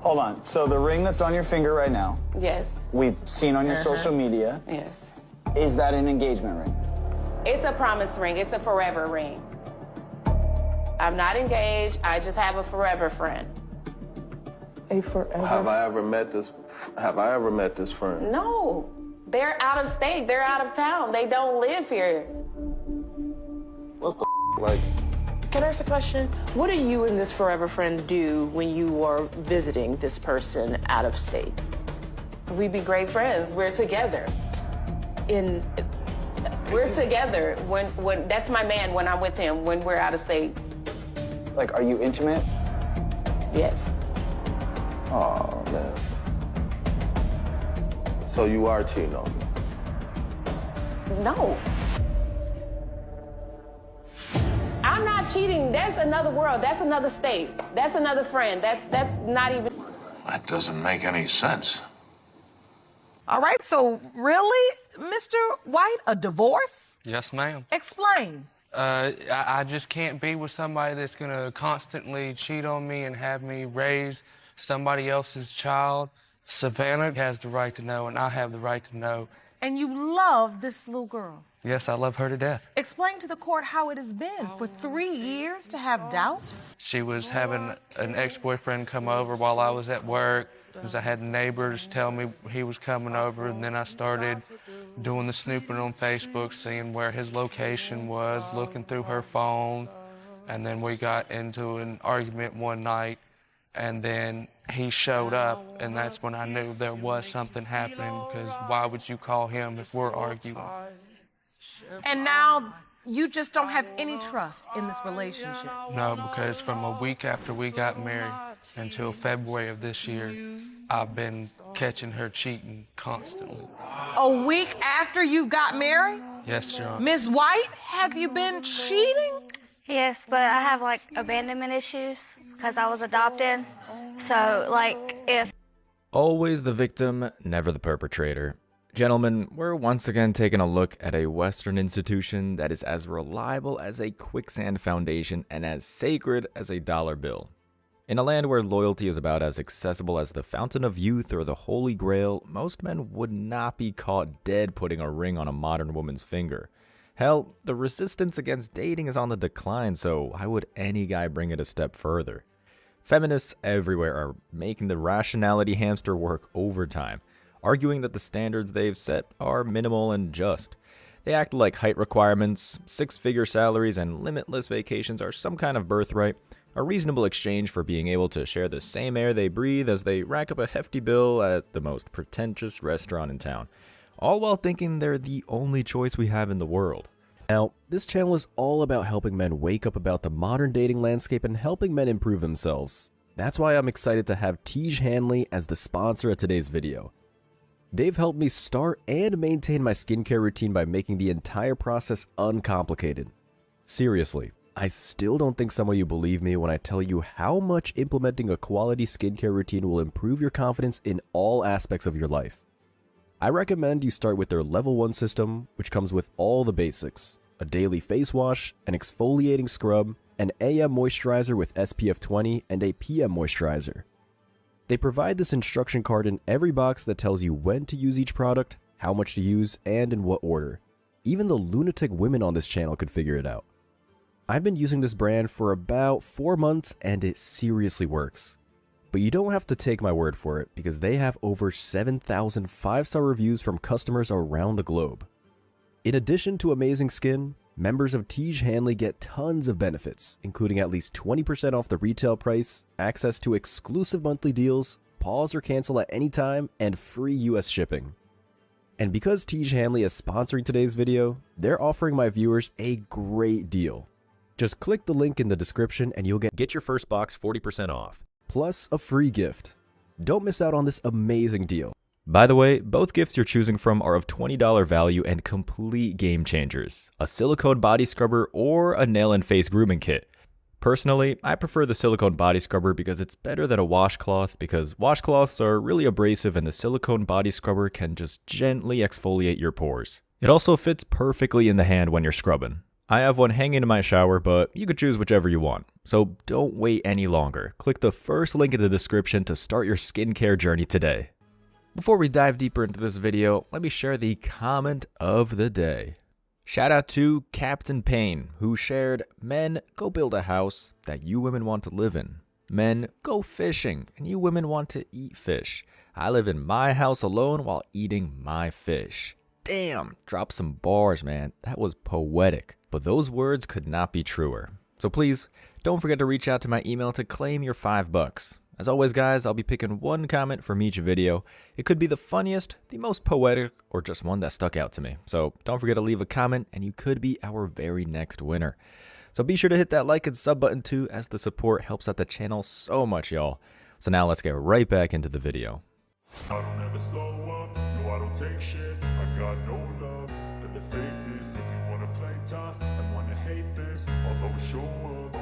Hold on. So the ring that's on your finger right now, Yes. we've seen on your social media. Yes. Is that an engagement ring? It's a promise ring. It's a forever ring. I'm not engaged. I just have a forever friend. A forever. Have I ever met this friend? No. They're out of state. They're out of town. They don't live here. What the like? Can I ask a question? What do you and this forever friend do when you are visiting this person out of state? We be great friends. We're together. We're together. When that's my man when I'm with him, when we're out of state. Like, are you intimate? Yes. Oh man. So you are cheating on me? No. I'm not cheating. That's another world. That's another state. That's another friend. That's not even. That doesn't make any sense. All right, so really, Mr. White, a divorce? Yes, ma'am. Explain. I just can't be with somebody that's gonna constantly cheat on me and have me raise somebody else's child. Savannah has the right to know, and I have the right to know. And you love this little girl. Yes, I love her to death. Explain to the court how it has been for 3 years to have doubt. She was having an ex-boyfriend come over while I was at work, because I had neighbors tell me he was coming over, and then I started doing the snooping on Facebook, seeing where his location was, looking through her phone, and then we got into an argument one night, and then he showed up, and that's when I knew there was something happening, because why would you call him if we're arguing? And now you just don't have any trust in this relationship. No, because from a week after we got married until February of this year, I've been catching her cheating constantly. A week after you got married? Yes, John. Ms. White, have you been cheating? Yes, but I have like abandonment issues because I was adopted. So like if Always the victim, never the perpetrator. Gentlemen, we're once again taking a look at a Western institution that is as reliable as a quicksand foundation and as sacred as a dollar bill. In a land where loyalty is about as accessible as the fountain of youth or the holy grail, most men would not be caught dead putting a ring on a modern woman's finger. Hell, the resistance against dating is on the decline, so why would any guy bring it a step further? Feminists everywhere are making the rationality hamster work overtime, arguing that the standards they've set are minimal and just. They act like height requirements, six-figure salaries, and limitless vacations are some kind of birthright, a reasonable exchange for being able to share the same air they breathe as they rack up a hefty bill at the most pretentious restaurant in town, all while thinking they're the only choice we have in the world. Now, this channel is all about helping men wake up about the modern dating landscape and helping men improve themselves. That's why I'm excited to have Tej Hanley as the sponsor of today's video. They've helped me start and maintain my skincare routine by making the entire process uncomplicated. Seriously, I still don't think some of you believe me when I tell you how much implementing a quality skincare routine will improve your confidence in all aspects of your life. I recommend you start with their Level 1 system, which comes with all the basics: a daily face wash, an exfoliating scrub, an AM moisturizer with SPF 20, and a PM moisturizer. They provide this instruction card in every box that tells you when to use each product, how much to use, and in what order. Even the lunatic women on this channel could figure it out. I've been using this brand for about 4 months and it seriously works. But you don't have to take my word for it, because they have over 7,000 5-star reviews from customers around the globe. In addition to amazing skin, members of Tej Hanley get tons of benefits, including at least 20% off the retail price, access to exclusive monthly deals, pause or cancel at any time, and free US shipping. And because Tej Hanley is sponsoring today's video, they're offering my viewers a great deal. Just click the link in the description and you'll get your first box 40% off, plus a free gift. Don't miss out on this amazing deal. By the way, both gifts you're choosing from are of $20 value and complete game changers: a silicone body scrubber or a nail and face grooming kit. Personally, I prefer the silicone body scrubber because it's better than a washcloth, because washcloths are really abrasive and the silicone body scrubber can just gently exfoliate your pores. It also fits perfectly in the hand when you're scrubbing. I have one hanging in my shower, but you could choose whichever you want. So don't wait any longer. Click the first link in the description to start your skincare journey today. Before we dive deeper into this video, let me share the comment of the day. Shout out to Captain Payne, who shared, "Men, go build a house that you women want to live in. Men, go fishing and you women want to eat fish. I live in my house alone while eating my fish." Damn, drop some bars, man. That was poetic. But those words could not be truer. So please, don't forget to reach out to my email to claim your $5. As always, guys, I'll be picking one comment from each video. It could be the funniest, the most poetic, or just one that stuck out to me. So don't forget to leave a comment, and you could be our very next winner. So be sure to hit that like and sub button too, as the support helps out the channel so much, y'all. So now let's get right back into the video. I don't ever slow up, no I don't take shit. I got no love for the fakeness. If you wanna play tough and wanna hate this, I'll always show up.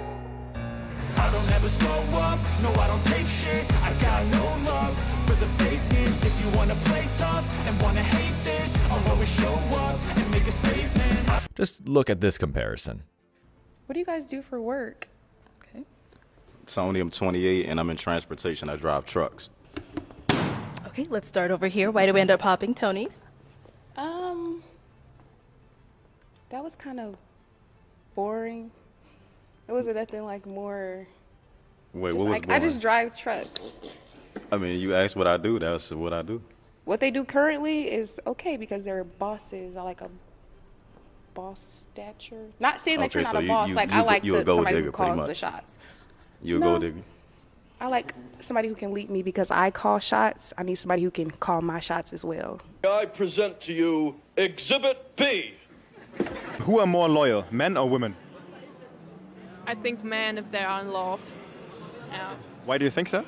I don't ever slow up, no I don't take shit. I got no love for the fakeness. If you wanna play tough and wanna hate this, I'll always show up and make a statement. Just look at this comparison. What do you guys do for work? Okay. Tony, I'm 28 and I'm in transportation. I drive trucks. Okay, let's start over here. Why do we end up popping Tony's? That was kind of boring. It wasn't nothing like more. Wait, Just what was like, I just drive trucks. I mean, you asked what I do. That's what I do. What they do currently is okay because they're bosses. I like a boss stature. Not saying that Okay, you're not so a boss. I like you a to gold somebody who digger, pretty calls the much. shots. You a No. gold digger? I like somebody who can lead me because I call shots. I need somebody who can call my shots as well. I present to you Exhibit B. Who are more loyal, men or women? I think men if they are in love. Yeah. Why do you think so?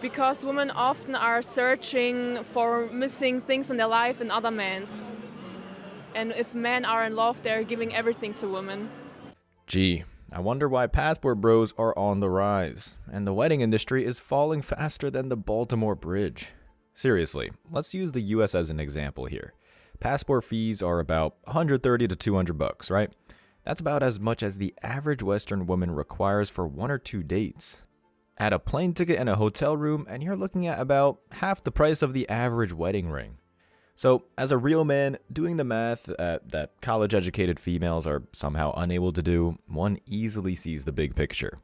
Because women often are searching for missing things in their life in other men's. And if men are in love, they're giving everything to women. Gee, I wonder why passport bros are on the rise, and the wedding industry is falling faster than the Baltimore Bridge. Seriously, let's use the US as an example here. Passport fees are about $130 to $200, right? That's about as much as the average Western woman requires for 1 or 2 dates. Add a plane ticket and a hotel room, and you're looking at about half the price of the average wedding ring. So, as a real man, doing the math that college-educated females are somehow unable to do, one easily sees the big picture.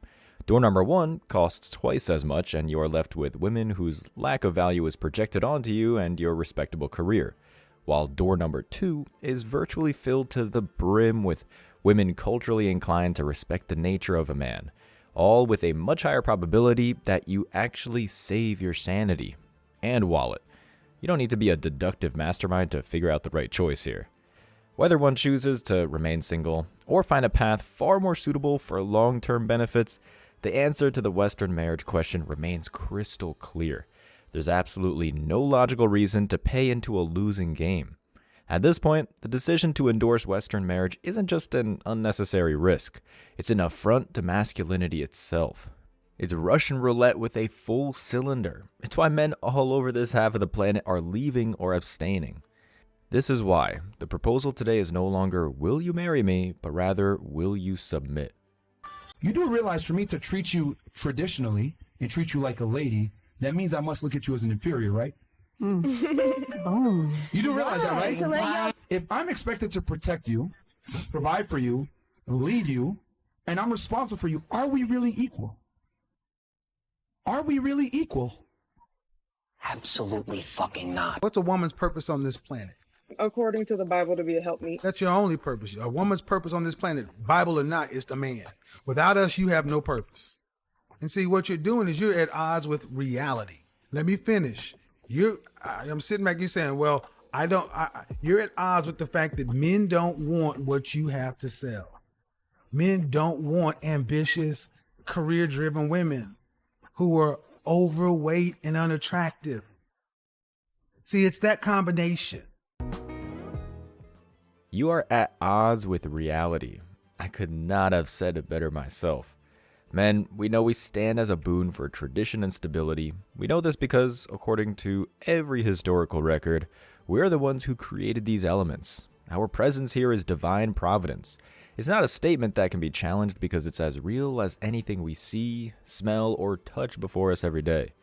Door number 1 costs twice as much, and you are left with women whose lack of value is projected onto you and your respectable career, while door number 2 is virtually filled to the brim with women culturally inclined to respect the nature of a man, all with a much higher probability that you actually save your sanity and wallet. You don't need to be a deductive mastermind to figure out the right choice here. Whether one chooses to remain single or find a path far more suitable for long-term benefits, the answer to the Western marriage question remains crystal clear. There's absolutely no logical reason to pay into a losing game. At this point, the decision to endorse Western marriage isn't just an unnecessary risk, it's an affront to masculinity itself. It's Russian roulette with a full cylinder. It's why men all over this half of the planet are leaving or abstaining. This is why the proposal today is no longer, will you marry me, but rather, will you submit? You do realize for me to treat you traditionally and treat you like a lady, that means I must look at you as an inferior, right? You do realize that, right? If I'm expected to protect you, provide for you, lead you, and I'm responsible for you, are we really equal? Are we really equal? Absolutely fucking not. What's a woman's purpose on this planet? According to the Bible, to be a helpmeet. That's your only purpose. A woman's purpose on this planet, Bible or not, is the man. Without us, you have no purpose. And see, what you're doing is you're at odds with reality. Let me finish. I'm sitting back, you're saying, well, you're at odds with the fact that men don't want what you have to sell. Men don't want ambitious, career-driven women who are overweight and unattractive. See, it's that combination. You are at odds with reality. I could not have said it better myself. Men, we know we stand as a boon for tradition and stability. We know this because, according to every historical record, we're the ones who created these elements. Our presence here is divine providence. It's not a statement that can be challenged because it's as real as anything we see, smell, or touch before us every day.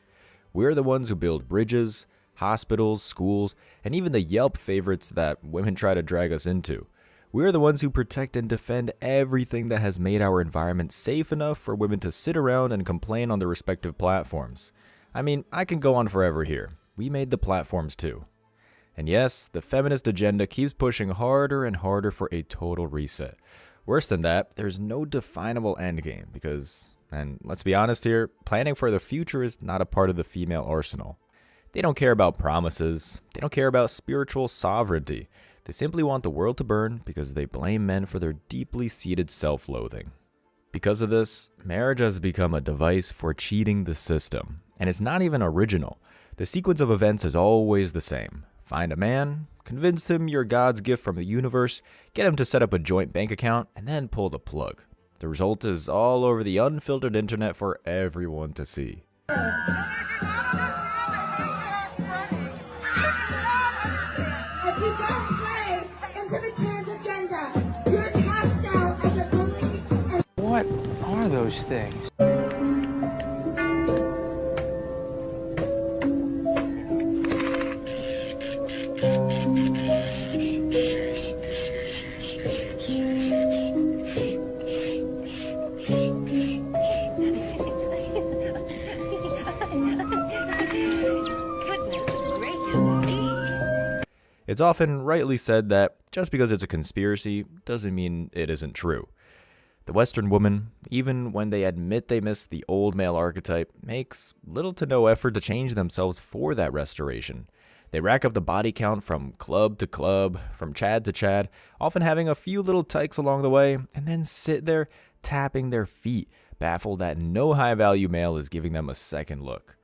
We're the ones who build bridges, hospitals, schools, and even the Yelp favorites that women try to drag us into. We're the ones who protect and defend everything that has made our environment safe enough for women to sit around and complain on their respective platforms. I mean, I can go on forever here. We made the platforms too. And yes, the feminist agenda keeps pushing harder and harder for a total reset. Worse than that, there's no definable endgame because, and let's be honest here, planning for the future is not a part of the female arsenal. They don't care about promises. They don't care about spiritual sovereignty. They simply want the world to burn because they blame men for their deeply seated self-loathing. Because of this, marriage has become a device for cheating the system. And it's not even original. The sequence of events is always the same. Find a man, convince him you're God's gift from the universe, get him to set up a joint bank account, and then pull the plug. The result is all over the unfiltered internet for everyone to see. If you don't play into the trans agenda, you're cast out as a bully. What are those things? It's often rightly said that just because it's a conspiracy doesn't mean it isn't true. The Western woman, even when they admit they miss the old male archetype, makes little to no effort to change themselves for that restoration. They rack up the body count from club to club, from Chad to Chad, often having a few little tykes along the way, and then sit there tapping their feet, baffled that no high-value male is giving them a second look.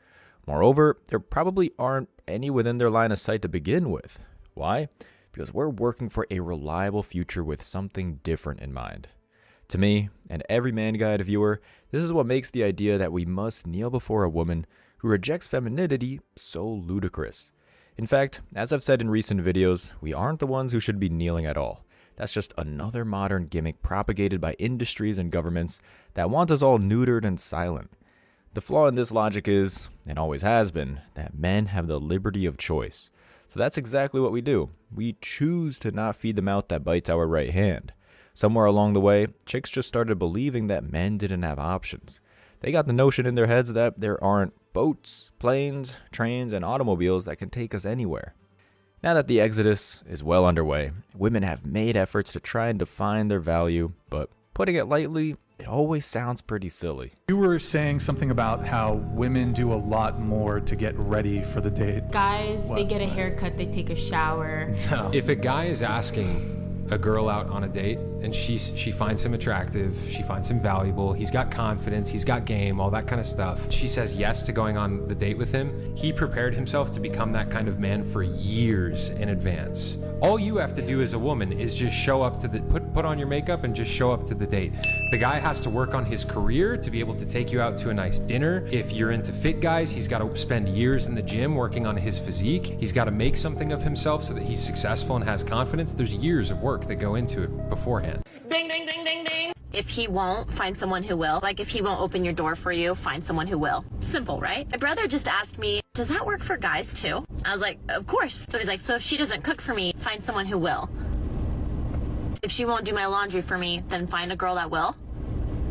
Moreover, there probably aren't any within their line of sight to begin with. Why? Because we're working for a reliable future with something different in mind. To me, and every Man Guide viewer, this is what makes the idea that we must kneel before a woman who rejects femininity so ludicrous. In fact, as I've said in recent videos, we aren't the ones who should be kneeling at all. That's just another modern gimmick propagated by industries and governments that want us all neutered and silent. The flaw in this logic is, and always has been, that men have the liberty of choice. So that's exactly what we do. We choose to not feed the mouth that bites our right hand. Somewhere along the way, chicks just started believing that men didn't have options. They got the notion in their heads that there aren't boats, planes, trains, and automobiles that can take us anywhere. Now that the exodus is well underway, women have made efforts to try and define their value, but putting it lightly, it always sounds pretty silly. You were saying something about how women do a lot more to get ready for the date. Guys, they get a haircut, they take a shower. No. If a guy is asking a girl out on a date and she finds him attractive, she finds him valuable, he's got confidence, he's got game, all that kind of stuff, she says yes to going on the date with him, he prepared himself to become that kind of man for years in advance. All you have to do as a woman is just show up to the, put on your makeup and just show up to the date. The guy has to work on his career to be able to take you out to a nice dinner. If you're into fit guys, he's got to spend years in the gym working on his physique. He's got to make something of himself so that he's successful and has confidence. There's years of work that go into it beforehand. Ding, ding, ding, ding, ding. If he won't, find someone who will. Like, if he won't open your door for you, find someone who will. Simple, right? My brother just asked me, does that work for guys too? I was like, of course. So he's like, so if she doesn't cook for me, find someone who will. If she won't do my laundry for me, then find a girl that will.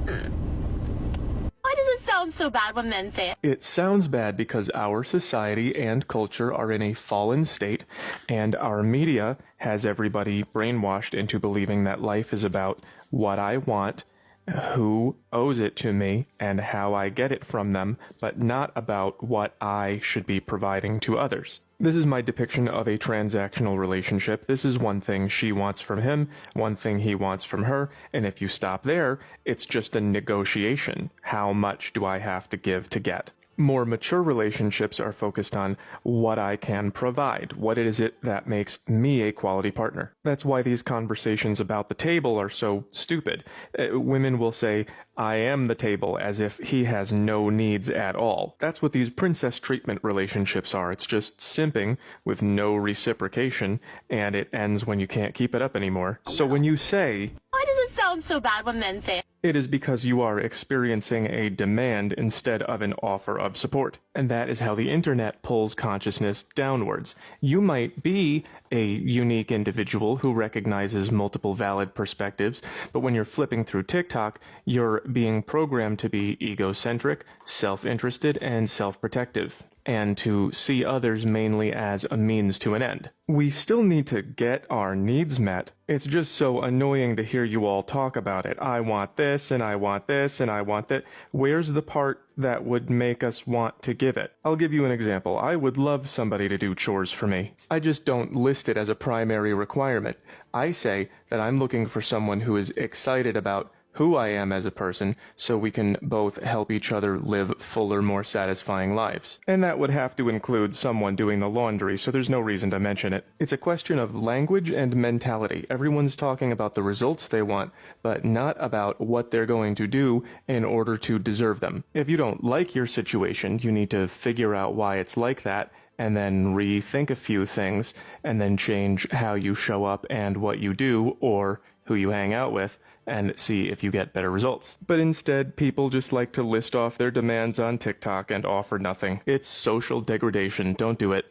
Why does it sound so bad when men say it? It sounds bad because our society and culture are in a fallen state, and our media has everybody brainwashed into believing that life is about what I want, who owes it to me, and how I get it from them, but not about what I should be providing to others. This is my depiction of a transactional relationship. This is one thing she wants from him, one thing he wants from her, and if you stop there, it's just a negotiation. How much do I have to give to get? More mature relationships are focused on what I can provide, what is it that makes me a quality partner. That's why these conversations about the table are so stupid. Women will say, I am the table, as if he has no needs at all. That's what these princess treatment relationships are. It's just simping with no reciprocation, and it ends when you can't keep it up anymore. So when you say, Why does it sound so bad when men say it? it is because you are experiencing a demand instead of an offer of support. And that is how the internet pulls consciousness downwards. You might be a unique individual who recognizes multiple valid perspectives, but when you're flipping through TikTok, you're being programmed to be egocentric, self-interested, and self-protective, and to see others mainly as a means to an end. We still need to get our needs met. It's just so annoying to hear you all talk about it. I want this, and I want this, and I want that. Where's the part that would make us want to give it? I'll give you an example. I would love somebody to do chores for me. I just don't list it as a primary requirement. I say that I'm looking for someone who is excited about who I am as a person, so we can both help each other live fuller, more satisfying lives. And that would have to include someone doing the laundry, so there's no reason to mention it. It's a question of language and mentality. Everyone's talking about the results they want, but not about what they're going to do in order to deserve them. If you don't like your situation, you need to figure out why it's like that, and then rethink a few things, and then change how you show up and what you do, or who you hang out with, and see if you get better results. But instead, people just like to list off their demands on TikTok and offer nothing. It's social degradation. Don't do it.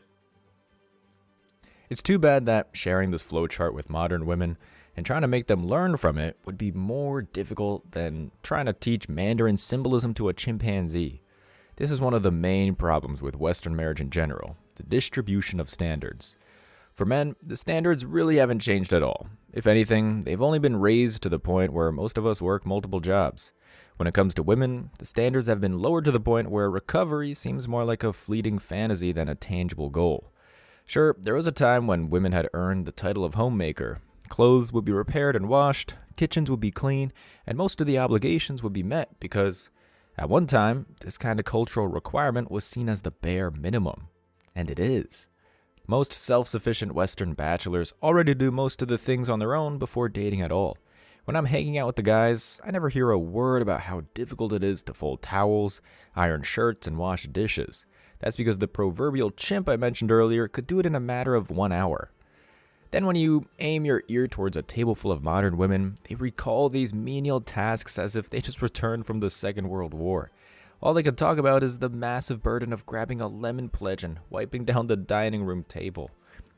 It's too bad that sharing this flowchart with modern women and trying to make them learn from it would be more difficult than trying to teach Mandarin symbolism to a chimpanzee. This is one of the main problems with Western marriage in general, the distribution of standards. For men, the standards really haven't changed at all. If anything, they've only been raised to the point where most of us work multiple jobs. When it comes to women, the standards have been lowered to the point where recovery seems more like a fleeting fantasy than a tangible goal. Sure, there was a time when women had earned the title of homemaker. Clothes would be repaired and washed, kitchens would be clean, and most of the obligations would be met because, at one time, this kind of cultural requirement was seen as the bare minimum. And it is. Most self-sufficient Western bachelors already do most of the things on their own before dating at all. When I'm hanging out with the guys, I never hear a word about how difficult it is to fold towels, iron shirts, and wash dishes. That's because the proverbial chimp I mentioned earlier could do it in a matter of 1 hour. Then when you aim your ear towards a table full of modern women, they recall these menial tasks as if they just returned from the Second World War. All they can talk about is the massive burden of grabbing a lemon pledge and wiping down the dining room table.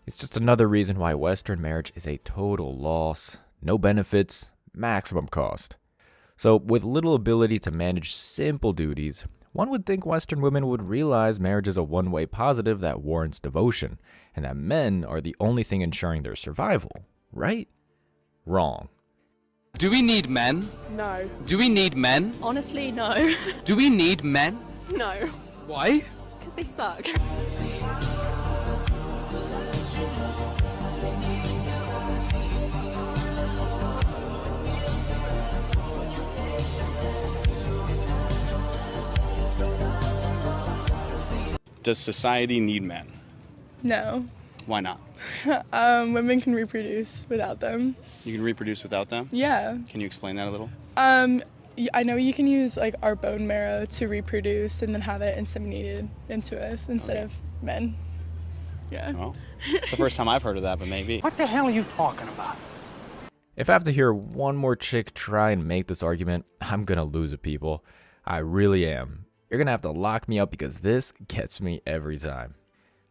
It's just another reason why Western marriage is a total loss. No benefits, maximum cost. So with little ability to manage simple duties, one would think Western women would realize marriage is a one-way positive that warrants devotion, and that men are the only thing ensuring their survival, right? Wrong. Do we need men? No. Do we need men? Honestly, no. Do we need men? No. Why? Because they suck. Does society need men? No. Why not? Women can reproduce without them. You can reproduce without them? Yeah. Can you explain that a little? I know you can use like our bone marrow to reproduce and then have it inseminated into us instead of men. Yeah. Well, it's the first time I've heard of that, but maybe. What the hell are you talking about? If I have to hear one more chick try and make this argument, I'm gonna lose it, people. I really am. You're gonna have to lock me up because this gets me every time.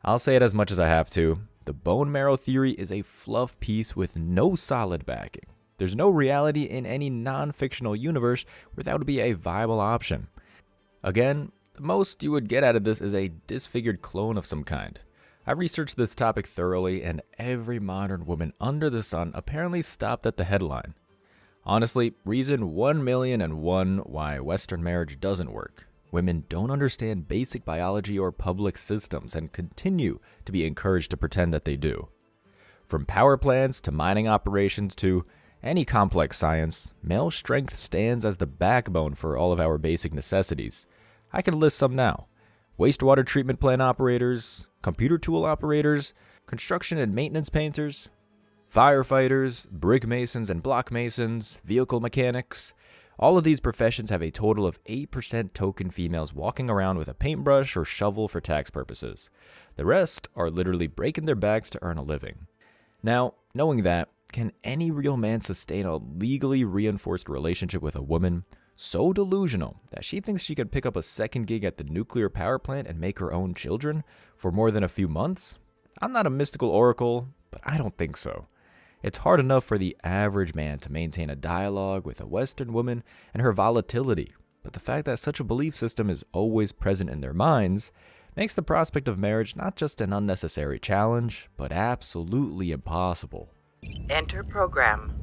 I'll say it as much as I have to. The bone marrow theory is a fluff piece with no solid backing. There's no reality in any non-fictional universe where that would be a viable option. Again, the most you would get out of this is a disfigured clone of some kind. I researched this topic thoroughly, and every modern woman under the sun apparently stopped at the headline. Honestly, reason 1,000,001 why Western marriage doesn't work. Women don't understand basic biology or public systems and continue to be encouraged to pretend that they do. From power plants to mining operations to any complex science, male strength stands as the backbone for all of our basic necessities. I can list some now. wastewater treatment plant operators, computer tool operators, construction and maintenance painters, firefighters, brick masons and block masons, vehicle mechanics. All of these professions have a total of 8% token females walking around with a paintbrush or shovel for tax purposes. The rest are literally breaking their backs to earn a living. Now, knowing that, can any real man sustain a legally reinforced relationship with a woman so delusional that she thinks she could pick up a second gig at the nuclear power plant and make her own children for more than a few months? I'm not a mystical oracle, but I don't think so. It's hard enough for the average man to maintain a dialogue with a Western woman and her volatility, but the fact that such a belief system is always present in their minds makes the prospect of marriage not just an unnecessary challenge, but absolutely impossible. Enter program.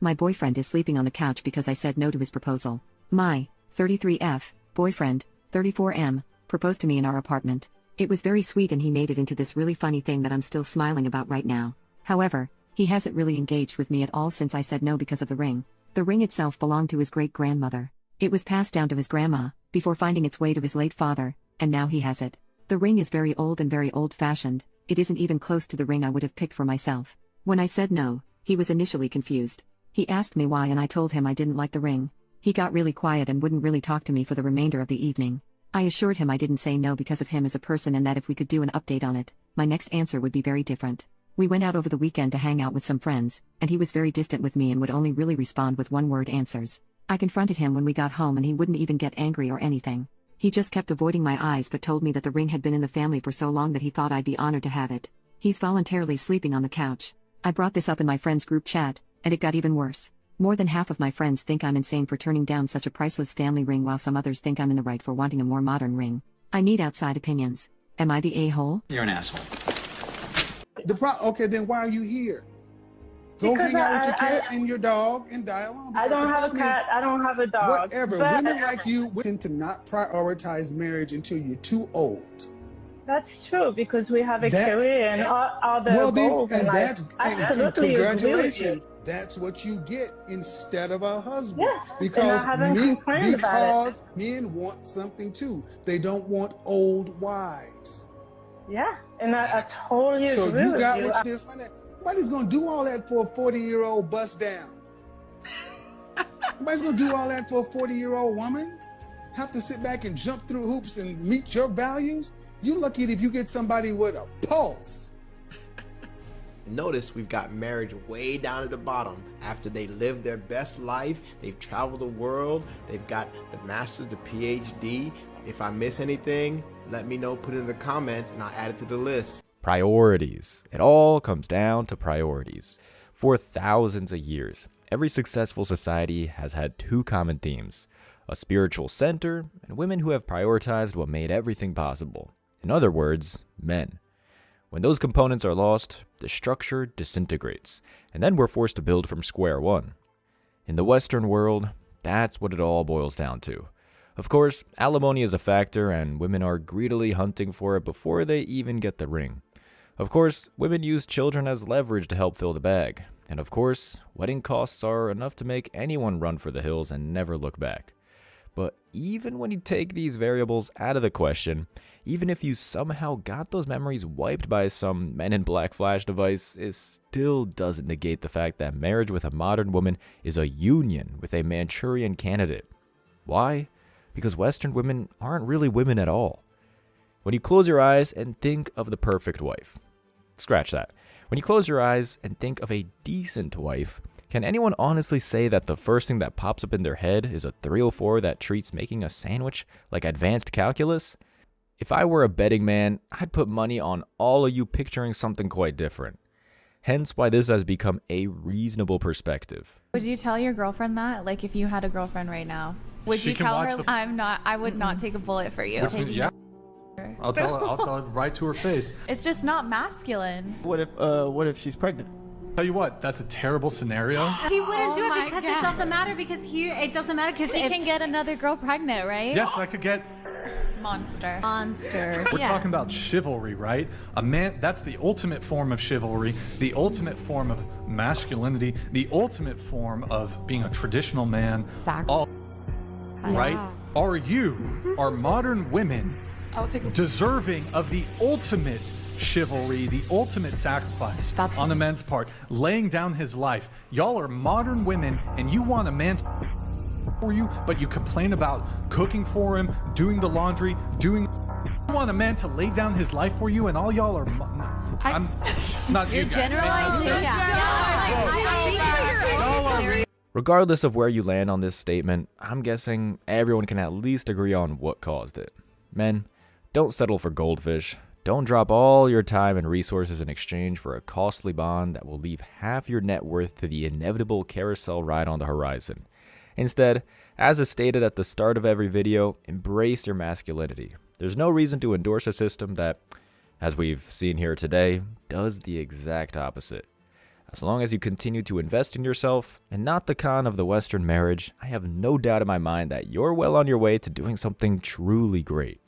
My boyfriend is sleeping on the couch because I said no to his proposal. My 33F boyfriend, 34M, proposed to me in our apartment. It was very sweet and he made it into this really funny thing that I'm still smiling about right now. However, he hasn't really engaged with me at all since I said no because of the ring. The ring itself belonged to his great-grandmother. It was passed down to his grandma, before finding its way to his late father, and now he has it. The ring is very old and very old-fashioned. It isn't even close to the ring I would have picked for myself. When I said no, he was initially confused. He asked me why and I told him I didn't like the ring. He got really quiet and wouldn't really talk to me for the remainder of the evening. I assured him I didn't say no because of him as a person and that if we could do an update on it, my next answer would be very different. We went out over the weekend to hang out with some friends, and he was very distant with me and would only really respond with one-word answers. I confronted him when we got home and he wouldn't even get angry or anything. He just kept avoiding my eyes but told me that the ring had been in the family for so long that he thought I'd be honored to have it. He's voluntarily sleeping on the couch. I brought this up in my friend's group chat, and it got even worse. More than half of my friends think I'm insane for turning down such a priceless family ring while some others think I'm in the right for wanting a more modern ring. I need outside opinions. Am I the a-hole? You're an asshole. Okay, then why are you here? Go Because hang out with your cat and your dog and die alone. I don't have a cat. I don't have a dog. Whatever. But Women like you tend to not prioritize marriage until you're too old. That's true because we have a career and other goals in life. Absolutely, congratulations. That's what you get instead of a husband. Yes, because and I haven't complained about it. Men want something too. They don't want old wives. Yeah, and I totally agree with you. So you got what this money. Nobody's gonna do all that for a 40-year-old bust down. Nobody's gonna do all that for a 40-year-old woman. Have to sit back and jump through hoops and meet your values. You're lucky if you get somebody with a pulse. Notice we've got marriage way down at the bottom. After they live their best life, they've traveled the world, they've got the master's, the PhD. If I miss anything, let me know, put it in the comments, and I'll add it to the list. Priorities. It all comes down to priorities. For thousands of years, every successful society has had two common themes: a spiritual center and women who have prioritized what made everything possible. In other words, men. When those components are lost, the structure disintegrates, and then we're forced to build from square one. In the Western world, that's what it all boils down to. Of course, alimony is a factor, and women are greedily hunting for it before they even get the ring. Of course, women use children as leverage to help fill the bag. And of course, wedding costs are enough to make anyone run for the hills and never look back. But even when you take these variables out of the question, even if you somehow got those memories wiped by some Men in Black flash device, it still doesn't negate the fact that marriage with a modern woman is a union with a Manchurian candidate. Why? Because Western women aren't really women at all. When you close your eyes and think of the perfect wife, scratch that. When you close your eyes and think of a decent wife, can anyone honestly say that the first thing that pops up in their head is a 304 that treats making a sandwich like advanced calculus? If I were a betting man, I'd put money on all of you picturing something quite different. Hence why this has become a reasonable perspective. Would you tell your girlfriend that? Like if you had a girlfriend right now, would you tell her, I would not take a bullet for you? Yeah. I'll tell her right to her face. It's just not masculine. What if she's pregnant? Tell you what, that's a terrible scenario. He wouldn't do it because it doesn't matter because he can get another girl pregnant, right? Yes, I could get monster. We're talking about chivalry, right? A man, that's the ultimate form of chivalry, the ultimate form of masculinity, the ultimate form of being a traditional man. Exactly. Right? Are modern women deserving of the ultimate chivalry, the ultimate sacrifice on the men's part, laying down his life. Y'all are modern women, and you want a man for you, but you complain about cooking for him, doing the laundry, You want a man to lay down his life for you, and all y'all are. I'm not you guys. Regardless of where you land on this statement, I'm guessing everyone can at least agree on what caused it. Men, don't settle for goldfish. Don't drop all your time and resources in exchange for a costly bond that will leave half your net worth to the inevitable carousel ride on the horizon. Instead, as is stated at the start of every video, embrace your masculinity. There's no reason to endorse a system that, as we've seen here today, does the exact opposite. As long as you continue to invest in yourself and not the con of the Western marriage, I have no doubt in my mind that you're well on your way to doing something truly great.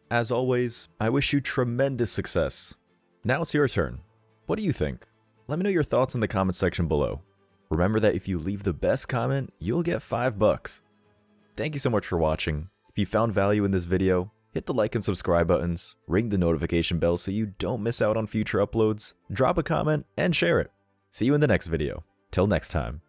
As always, I wish you tremendous success. Now it's your turn. What do you think? Let me know your thoughts in the comment section below. Remember that if you leave the best comment, you'll get $5. Thank you so much for watching. If you found value in this video, hit the like and subscribe buttons, ring the notification bell so you don't miss out on future uploads, drop a comment, and share it. See you in the next video. Till next time.